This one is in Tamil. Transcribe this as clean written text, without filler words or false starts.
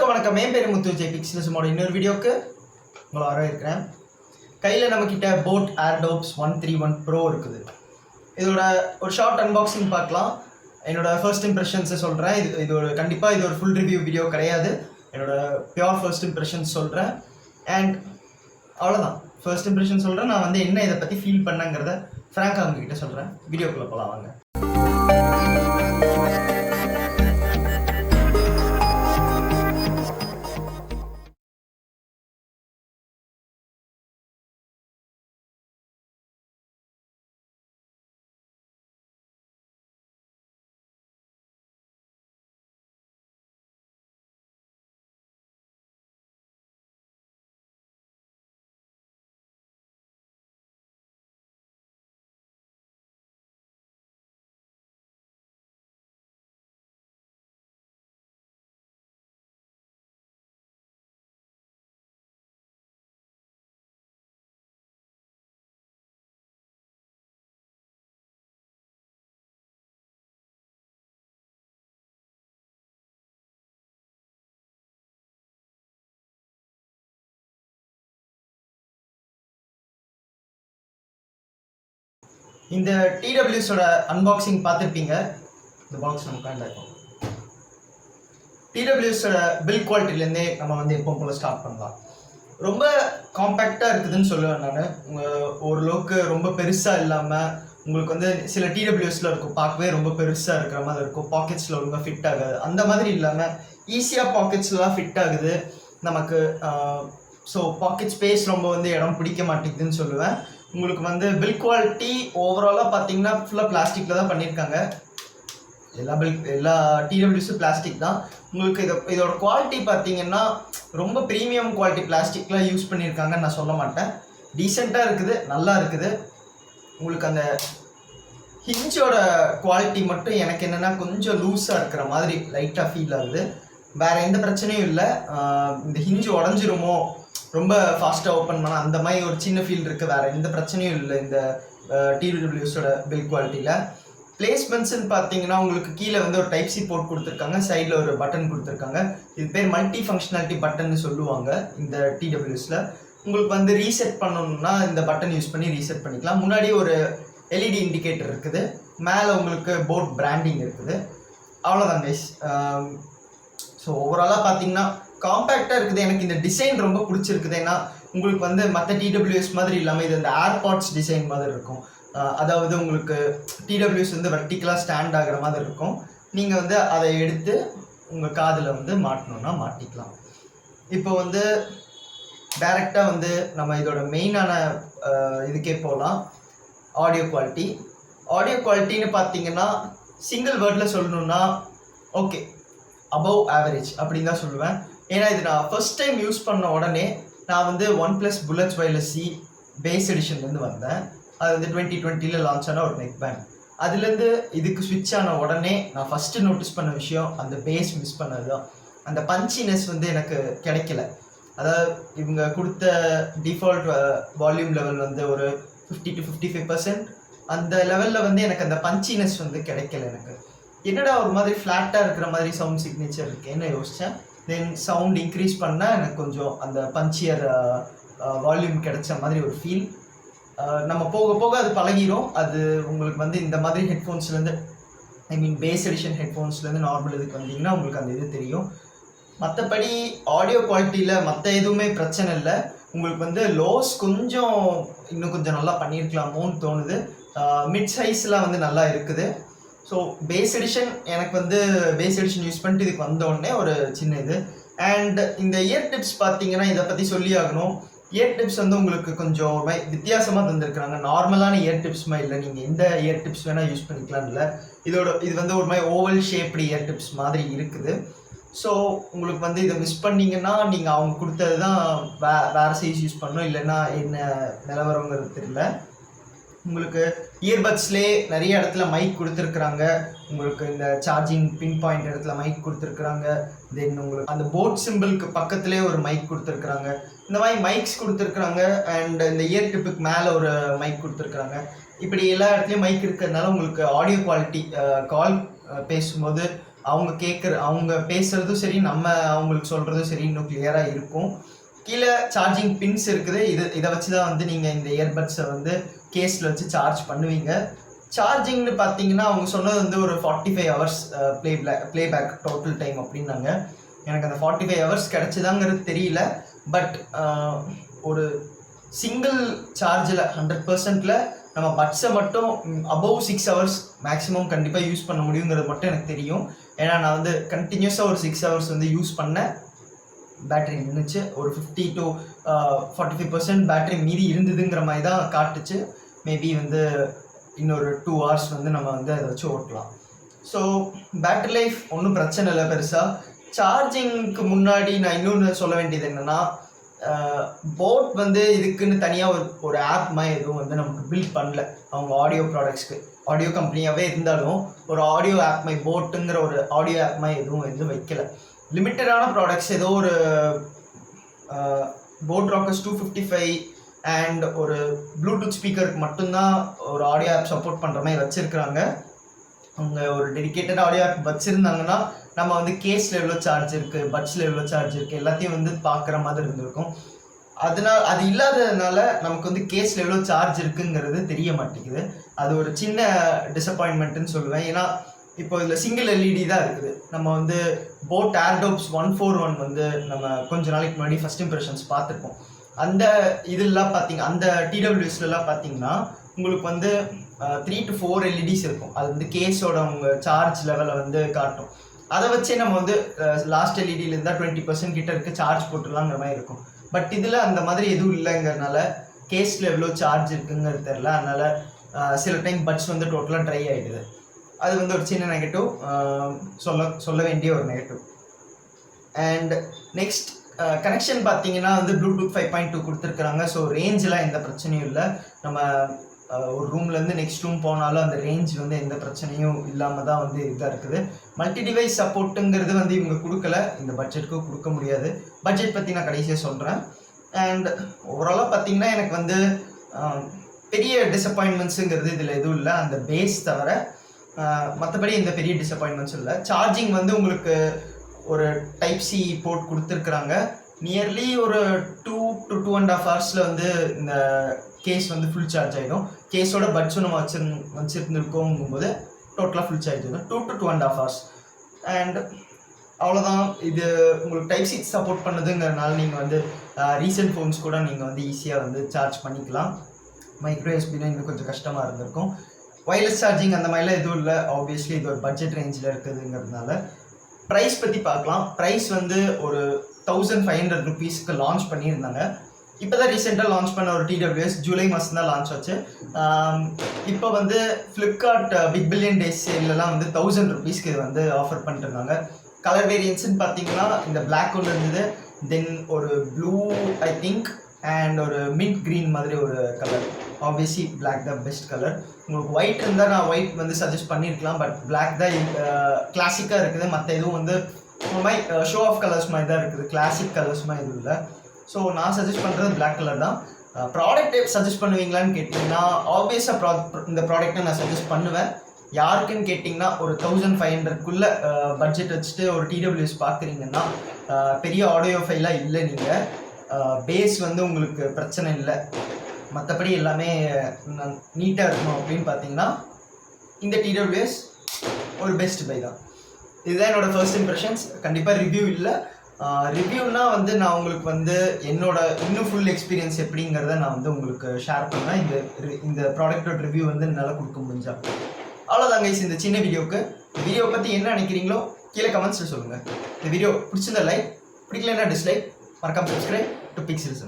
வணக்கம் என் பேர் முத்து ஜே பிக்ஸ்லஸோட இன்னொரு வீடியோக்கு உங்களை வரவேற்கிறேன். கையில் நம்மக்கிட்ட போட் ஏர்டோப்ஸ் 131 ப்ரோ இருக்குது. இதோட ஒரு ஷார்ட் அன்பாக்சிங் பார்க்கலாம். என்னோட ஃபர்ஸ்ட் இம்ப்ரெஷன்ஸை சொல்கிறேன். இது ஒரு கண்டிப்பாக இது ஒரு ஃபுல் ரிவ்யூ வீடியோ கிடையாது. என்னோட பியோர் ஃபர்ஸ்ட் இம்ப்ரெஷன்ஸ் சொல்கிறேன். அண்ட் அவ்வளோதான், ஃபர்ஸ்ட் இம்ப்ரெஷன் சொல்கிறேன். நான் என்ன இதை பற்றி ஃபீல் பண்ணேங்கிறத ஃப்ராங்காக அவங்ககிட்ட சொல்கிறேன். வீடியோக்குள்ளே போகலாம் வாங்க. இந்த டிடபிள்யூஸோட அன்பாக்சிங் பார்த்துருப்பீங்க. இந்த பாக்ஸ் நம்ம காண்டாக்கும். டிடபிள்யூஸோட பில் குவாலிட்டிலேருந்தே நம்ம எப்பவும் போல் ஸ்டார்ட் பண்ணலாம். ரொம்ப காம்பேக்டாக இருக்குதுன்னு சொல்லுவேன் நான். ஓரளவுக்கு ரொம்ப பெருசாக இல்லாமல் உங்களுக்கு சில டிடபிள்யூஸில் இருக்கும், பார்க்கவே ரொம்ப பெருசாக இருக்கிற மாதிரி இருக்கும், பாக்கெட்ஸில் ரொம்ப ஃபிட் ஆகாது. அந்த மாதிரி இல்லாமல் ஈஸியாக பாக்கெட்ஸ்லாம் ஃபிட் ஆகுது நமக்கு. ஸோ பாக்கெட் ஸ்பேஸ் ரொம்ப இடம் பிடிக்க மாட்டேங்குதுன்னு சொல்லுவேன். உங்களுக்கு பில் குவாலிட்டி ஓவராலாக பார்த்தீங்கன்னா ஃபுல்லாக பிளாஸ்டிக்கில் தான் பண்ணியிருக்காங்க. எல்லா டிடபிள்யூஸும் பிளாஸ்டிக் தான். உங்களுக்கு இதோட குவாலிட்டி பார்த்தீங்கன்னா ரொம்ப ப்ரீமியம் குவாலிட்டி பிளாஸ்டிக்லாம் யூஸ் பண்ணியிருக்காங்கன்னு நான் சொல்ல மாட்டேன். டீசெண்டாக இருக்குது, நல்லா இருக்குது. உங்களுக்கு அந்த ஹிஞ்சோட குவாலிட்டி மட்டும் எனக்கு என்னென்னா கொஞ்சம் லூஸாக இருக்கிற மாதிரி லைட்டாக ஃபீல் ஆகுது. வேறு எந்த பிரச்சனையும் இல்லை. இந்த ஹிஞ்சு உடஞ்சிருமோ ரொம்ப ஃபாஸ்ட்டாக ஓப்பன் பண்ணால் அந்த மாதிரி ஒரு சின்ன ஃபீல் இருக்குது. வேறு எந்த பிரச்சனையும் இல்லை இந்த டிடபிள்யூஸோட பில் குவாலிட்டியில். பிளேஸ்மெண்ட்ஸ்ன்னு பார்த்தீங்கன்னா உங்களுக்கு கீழே ஒரு டைப் சி போர்ட் கொடுத்துருக்காங்க, சைடில் ஒரு பட்டன் கொடுத்துருக்காங்க. இது பேர் மல்டி ஃபங்க்ஷனாலிட்டி பட்டன் சொல்லுவாங்க இந்த டிடபிள்யூஸில். உங்களுக்கு ரீசெட் பண்ணணும்னா இந்த பட்டன் யூஸ் பண்ணி ரீசெட் பண்ணிக்கலாம். முன்னாடி ஒரு எல்இடி இண்டிகேட்டர் இருக்குது, மேலே உங்களுக்கு போட் பிராண்டிங் இருக்குது. அவ்வளோதான் கைஸ். ஸோ ஓவராலாக பார்த்தீங்கன்னா காம்பேக்டாக இருக்குது. எனக்கு இந்த டிசைன் ரொம்ப பிடிச்சிருக்குது. ஏன்னா உங்களுக்கு மற்ற டிடபிள்யூஎஸ் மாதிரி இல்லாமல் இது இந்த ஏர்பாட்ஸ் டிசைன் மாதிரி இருக்கும். அதாவது உங்களுக்கு டிடபிள்யூஎஸ் வெர்டிக்கலாக ஸ்டாண்ட் ஆகிற மாதிரி இருக்கும். நீங்கள் அதை எடுத்து உங்கள் காதில் மாட்டணும்னா மாட்டிக்கலாம். இப்போ டைரெக்டாக நம்ம இதோட மெயினான இதுக்கே போகலாம். ஆடியோ குவாலிட்டின்னு பார்த்தீங்கன்னா சிங்கிள் வேர்டில் சொல்லணுன்னா ஓகே, அபவ் ஆவரேஜ் அப்படின்னு தான் சொல்லுவேன். ஏன்னா இது நான் ஃபர்ஸ்ட் டைம் யூஸ் பண்ண உடனே நான் OnePlus Bullets wireless Z bass எடிஷன்லேருந்து வந்தேன். அது 2020 லான்ச் ஆன ஒரு நெக் பேண்ட். அதுலேருந்து இதுக்கு ஸ்விட்ச் ஆன உடனே நான் ஃபஸ்ட்டு நோட்டீஸ் பண்ண விஷயம் அந்த பேஸ் மிஸ் பண்ணது தான். அந்த பஞ்சினஸ் எனக்கு கிடைக்கல. அதாவது இவங்க கொடுத்த டிஃபால்ட் வால்யூம் லெவல் ஒரு 50 to 55%. அந்த லெவலில் எனக்கு அந்த பஞ்சினஸ் கிடைக்கல. எனக்கு என்னடா ஒரு மாதிரி ஃப்ளாட்டாக இருக்கிற மாதிரி சவுண்ட் சிக்னேச்சர் இருக்கேன்னு யோசித்தேன். தென் சவுண்ட் இன்க்ரீஸ் பண்ணால் எனக்கு கொஞ்சம் அந்த பஞ்சியர் வால்யூம் கிடைச்ச மாதிரி ஒரு ஃபீல். நம்ம போக போக அது பழகிடும். அது உங்களுக்கு இந்த மாதிரி ஹெட்ஃபோன்ஸ்லேருந்து பேஸ் எடிஷன் ஹெட்ஃபோன்ஸ்லேருந்து நார்மல் இதுக்கு வந்தீங்கன்னா உங்களுக்கு அந்த இது தெரியும். மற்றபடி ஆடியோ குவாலிட்டியில் மற்ற எதுவுமே பிரச்சனை இல்லை. உங்களுக்கு லோஸ் இன்னும் கொஞ்சம் நல்லா பண்ணியிருக்கலாமோன்னு தோணுது. மிட் சைஸ்லாம் நல்லா இருக்குது. ஸோ பேஸ் எடிஷன் எனக்கு பேஸ் எடிஷன் யூஸ் பண்ணிட்டு இதுக்கு வந்தோடனே ஒரு சின்ன இது. அண்ட் இந்த இயர் டிப்ஸ் பார்த்தீங்கன்னா இதை பற்றி சொல்லி ஆகணும். இயர் டிப்ஸ் உங்களுக்கு கொஞ்சம் வித்தியாசமாக தந்துருக்குறாங்க. நார்மலான இயர் டிப்ஸ்மா இல்லை, நீங்கள் எந்த இயர் டிப்ஸ் வேணால் யூஸ் பண்ணிக்கலாம். இல்லை இது ஒரு மாதிரி ஓவல் ஷேப்டு இயர் டிப்ஸ் மாதிரி இருக்குது. ஸோ உங்களுக்கு இதை மிஸ் பண்ணிங்கன்னா நீங்கள் அவங்க கொடுத்தது தான் வேறு சைஸ் யூஸ் பண்ணணும், இல்லைன்னா என்ன நிலவரங்கிறது தெரியல. உங்களுக்கு இயர்பட்ஸ்லேயே நிறைய இடத்துல மைக் கொடுத்துருக்குறாங்க. உங்களுக்கு இந்த சார்ஜிங் பின் பாயிண்ட் இடத்துல மைக் கொடுத்துருக்குறாங்க. தென் உங்களுக்கு அந்த போட் சிம்பிளுக்கு பக்கத்துலேயே ஒரு மைக் கொடுத்துருக்குறாங்க. இந்த மாதிரி மைக்ஸ் கொடுத்துருக்குறாங்க. அண்ட் இந்த இயர் டிப்புக்கு மேலே ஒரு மைக் கொடுத்துருக்குறாங்க. இப்படி எல்லா இடத்துலையும் மைக் இருக்கிறதுனால உங்களுக்கு ஆடியோ குவாலிட்டி கால் பேசும்போது அவங்க பேசுகிறதும் சரி, நம்ம அவங்களுக்கு சொல்கிறதும் சரி இன்னும் கிளியராக இருக்கும். கீழே சார்ஜிங் பின்ஸ் இருக்குது. இதை வச்சு தான் வந்து நீங்கள் இந்த இயர்பட்ஸை வந்து கேஸில் வச்சு சார்ஜ் பண்ணுவீங்க. சார்ஜிங்னு பார்த்தீங்கன்னா அவங்க சொன்னது வந்து ஒரு 45 ஹவர்ஸ் ப்ளேபேக் டோட்டல் டைம் அப்படின்னாங்க. எனக்கு அந்த 45 ஹவர்ஸ் கிடச்சிதாங்கிறது தெரியல. பட் ஒரு சிங்கிள் சார்ஜில் 100%ல் நம்ம பட்ஸை மட்டும் அபவ் 6 ஹவர்ஸ் மேக்ஸிமம் கண்டிப்பாக யூஸ் பண்ண முடியுங்கிறது மட்டும் எனக்கு தெரியும். ஏன்னா நான் வந்து கண்டினியூஸாக ஒரு 6 ஹவர்ஸ் வந்து யூஸ் பண்ணேன். பேட்டரி நின்றுச்சு. ஒரு 50 to 45% பேட்டரி மீதி இருந்ததுங்கிற மாதிரி தான் காட்டுச்சு. மேபி வந்து இன்னொரு 2 ஹவர்ஸ் வந்து நம்ம வந்து அதை வச்சு ஓட்டலாம். ஸோ பேட்டரி லைஃப் ஒன்றும் பிரச்சனை இல்லை பெருசாக. சார்ஜிங்க்கு முன்னாடி நான் இன்னொன்று சொல்ல வேண்டியது என்னென்னா, போட் வந்து இதுக்குன்னு தனியாக ஒரு ஆப் மாதிரி எதுவும் வந்து நமக்கு பில்ட் பண்ணல. அவங்க ஆடியோ ப்ராடக்ட்ஸ்க்கு ஆடியோ கம்பெனியாகவே இருந்தாலும் ஒரு ஆடியோ ஆப் மாதிரி போட்டுங்கிற ஒரு ஆடியோ ஆப் மாதிரி எதுவும் வந்து வைக்கல. லிமிட்டடான ப்ராடக்ட்ஸ் ஏதோ ஒரு போட் ராக்கர்ஸ் 255 அண்ட் ஒரு ப்ளூடூத் ஸ்பீக்கருக்கு மட்டும்தான் ஒரு ஆடியோ ஆப் சப்போர்ட் பண்ணுற மாதிரி வச்சுருக்குறாங்க. அவங்க ஒரு டெடிக்கேட்டட் ஆடியோ ஆப் வச்சுருந்தாங்கன்னா நம்ம வந்து கேஸில் எவ்வளோ சார்ஜ் இருக்குது, பட்ஸில் எவ்வளோ சார்ஜ் இருக்குது எல்லாத்தையும் வந்து பார்க்குற மாதிரி இருந்திருக்கும். அது இல்லாததுனால நமக்கு வந்து கேஸில் எவ்வளோ சார்ஜ் இருக்குங்கிறது தெரிய மாட்டேங்குது. அது ஒரு சின்ன டிசப்பாயின்மெண்ட்டுன்னு சொல்லுவேன். ஏன்னா இப்போ இதில் சிங்கிள் எல்இடி தான் இருக்குது. நம்ம வந்து போட் ஏர்டோப்ஸ் 141 வந்து நம்ம கொஞ்ச நாளைக்கு முன்னாடி ஃபஸ்ட் இம்ப்ரெஷன்ஸ் பார்த்துருப்போம். அந்த இதெல்லாம் அந்த டிடபிள்யூஎஸ்லாம் பார்த்தீங்கன்னா உங்களுக்கு வந்து 3 to 4 எல்இடிஸ் இருக்கும். அது வந்து கேஸோட உங்க சார்ஜ் லெவலை வந்து காட்டும். அதை வச்சே நம்ம வந்து லாஸ்ட் எல்இடியில் இருந்தால் 20% கிட்ட இருக்க சார்ஜ் போட்டுடலாங்கிற மாதிரி இருக்கும். பட் இதில் அந்த மாதிரி எதுவும் இல்லைங்கிறதுனால கேஸில் எவ்வளோ சார்ஜ் இருக்குங்கிறது தெரில. அதனால் சில டைம் பட்ஸ் வந்து டோட்டலாக ட்ரை ஆகிடுது. அது வந்து ஒரு சின்ன நெகட்டிவ், சொல்ல வேண்டிய ஒரு நெகட்டிவ். அண்ட் நெக்ஸ்ட் கனெக்ஷன் பார்த்தீங்கன்னா வந்து ப்ளூடூத் 5.2 கொடுத்துருக்குறாங்க. ஸோ ரேஞ்செலாம் எந்த பிரச்சனையும் இல்லை. நம்ம ஒரு ரூம்லேருந்து நெக்ஸ்ட் ரூம் போனாலும் அந்த ரேஞ்ச் வந்து எந்த பிரச்சனையும் இல்லாமல் தான் வந்து இதாக இருக்குது. மல்டி டிவைஸ் சப்போர்ட்டுங்கிறது வந்து இவங்க கொடுக்கல, இந்த பட்ஜெட்டுக்கும் கொடுக்க முடியாது. பட்ஜெட் பற்றி நான் கடைசியாக சொல்கிறேன். அண்ட் ஓவராலாக பார்த்தீங்கன்னா எனக்கு வந்து பெரிய டிசப்பாயின்மெண்ட்ஸுங்கிறது இதில் எதுவும் இல்லை, அந்த பேஸ் தவிர. மற்றபடி எந்த பெரிய டிசப்பாயின்மெண்ட்ஸும் இல்லை. சார்ஜிங் வந்து உங்களுக்கு ஒரு டைப் சி போர்ட் கொடுத்துருக்குறாங்க. நியர்லி ஒரு 2 to 2.5 ஹவர்ஸில் வந்து இந்த கேஸ் வந்து ஃபுல் சார்ஜ் ஆகிடும். கேஸோட பட்ஸும் நம்ம வச்சுருந்துருக்கோங்கும்போது டோட்டலாக ஃபுல் சார்ஜ் ஆகிடும் 2 to 2.5 ஹவர்ஸ். அண்ட் அவ்வளோதான். இது உங்களுக்கு டைப் சி சப்போர்ட் பண்ணுதுங்கிறதுனால நீங்கள் வந்து ரீசெண்ட் ஃபோன்ஸ் கூட நீங்கள் வந்து ஈஸியாக வந்து சார்ஜ் பண்ணிக்கலாம். மைக்ரோ எஸ்பினா இன்னும் கொஞ்சம் கஷ்டமாக இருந்திருக்கும். ஒயர்லெஸ் சார்ஜிங் அந்த மாதிரிலாம் எதுவும் இல்லை. ஆப்வியஸ்லி இது ஒரு பட்ஜெட் ரேஞ்சில் இருக்குதுங்கிறதுனால. ப்ரைஸ் பற்றி பார்க்கலாம். ப்ரைஸ் வந்து ஒரு 1500 ருபீஸ்க்கு லான்ச் பண்ணியிருந்தாங்க. இப்போ தான் ரீசெண்டாக லான்ச் பண்ண ஒரு டிடபிள்யூஎஸ் ஜூலை மாதம் தான் லான்ச் ஆச்சு. இப்போ வந்து ஃப்ளிப்கார்ட் பிக் பில்லியன் டேஸ் சேல்லாம் வந்து 1000 ருபீஸ்க்கு இது வந்து ஆஃபர் பண்ணிட்டுருந்தாங்க. கலர் வேரியன்ட்ஸ்ன்னு பார்த்தீங்கன்னா இந்த பிளாக் ஒன்று இருந்தது, தென் ஒரு ப்ளூ ஐ திங்க் அண்ட் ஒரு மின்ட் க்ரீன் மாதிரி ஒரு கலர். ஆப்வியஸ்லி பிளாக் தான் பெஸ்ட் கலர். உங்களுக்கு ஒயிட் இருந்தால் நான் ஒயிட் வந்து சஜஸ்ட் பண்ணியிருக்கலாம். பட் பிளாக் தான் கிளாசிக்காக இருக்குது. மற்ற எதுவும் வந்து ஷோ ஆஃப் கலர்ஸ் மாதிரி தான் இருக்குது, கிளாசிக் கலர்ஸ் மாதிரி எதுவும் இல்லை. ஸோ நான் சஜஸ்ட் பண்ணுறது பிளாக் கலர் தான். ப்ராடக்ட் சஜஸ்ட் பண்ணுவீங்களான்னு கேட்டிங்கன்னா ஆப்வியஸாக இந்த ப்ராடக்ட்டை நான் சஜஸ்ட் பண்ணுவேன். யாருக்குன்னு கேட்டிங்கன்னா ஒரு 1500க்குள்ளே பட்ஜெட் வச்சுட்டு ஒரு டிடபிள்யூஎஸ் பார்க்குறீங்கன்னா பெரிய ஆடியோ ஃபைலாக இல்லை, நீங்கள் பேஸ் வந்து உங்களுக்கு பிரச்சனை இல்லை, மற்றபடி எல்லாமே நீட்டாக இருக்கணும் அப்படின்னு பார்த்தீங்கன்னா இந்த டிடபிள்யூஎஸ் ஒரு பெஸ்ட் பை தான். இதுதான் என்னோடய ஃபர்ஸ்ட் இம்ப்ரெஷன்ஸ். கண்டிப்பாக ரிவ்யூ இல்லை. ரிவ்யூனா வந்து நான் உங்களுக்கு வந்து என்னோட இன்னும் ஃபுல் எக்ஸ்பீரியன்ஸ் எப்படிங்கிறத நான் வந்து உங்களுக்கு ஷேர் பண்ணுவேன். இந்த ப்ராடக்டோட ரிவ்யூ வந்து என்னால் கொடுக்க முடிஞ்சா. அவ்வளோதான் கைஸ் இந்த சின்ன வீடியோ பற்றி என்ன நினைக்கிறீங்களோ கீழே கமெண்ட்ஸில் சொல்லுங்கள். இந்த வீடியோ பிடிச்சிருந்தா லைக், பிடிக்கலன்னா டிஸ்லைக், மறக்காம சப்ஸ்கிரைப் டு பிக்சல்ஸ்.